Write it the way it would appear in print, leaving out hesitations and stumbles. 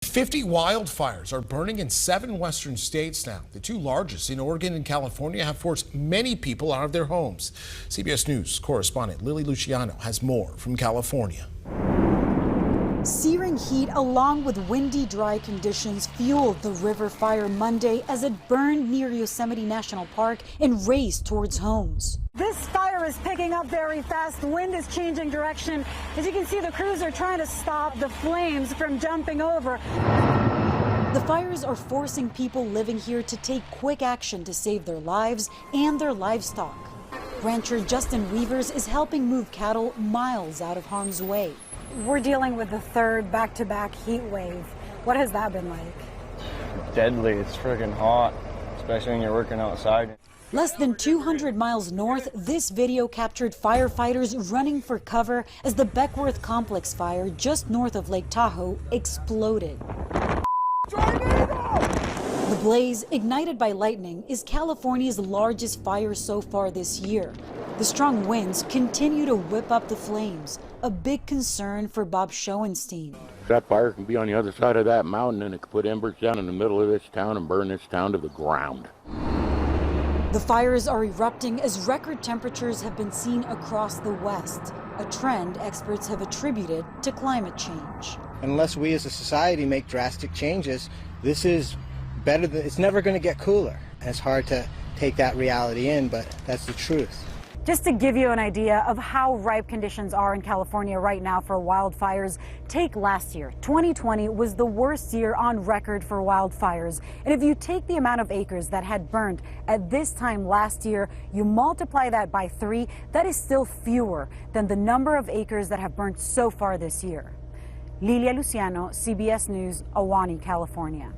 50 wildfires are burning in 7 western states now. The 2 largest in Oregon and California have forced many people out of their homes. CBS News correspondent Lily Luciano has more from California. Searing heat along with windy, dry conditions fueled the river fire Monday as it burned near Yosemite National Park and raced towards homes. This fire is picking up very fast. The wind is changing direction. As you can see, the crews are trying to stop the flames from jumping over. The fires are forcing people living here to take quick action to save their lives and their livestock. Rancher Justin Weavers is helping move cattle miles out of harm's way. We're dealing with the 3rd back-to-back heat wave. What has that been like? Deadly. It's freaking hot, especially when you're working outside. Less than 200 miles north, this video captured firefighters running for cover as the Beckworth Complex fire just north of Lake Tahoe exploded. The blaze, ignited by lightning, is California's largest fire so far this year. The strong winds continue to whip up the flames, a big concern for Bob Schoenstein. That fire can be on the other side of that mountain and it could put embers down in the middle of this town and burn this town to the ground. The fires are erupting as record temperatures have been seen across the West, a trend experts have attributed to climate change. Unless we as a society make drastic changes, this is better than, it's never going to get cooler. It's hard to take that reality in, but that's the truth. Just to give you an idea of how ripe conditions are in California right now for wildfires, take last year. 2020 was the worst year on record for wildfires. And if you take the amount of acres that had burned at this time last year, you multiply that by 3, that is still fewer than the number of acres that have burned so far this year. Lilia Luciano, CBS News, Ahwahnee, California.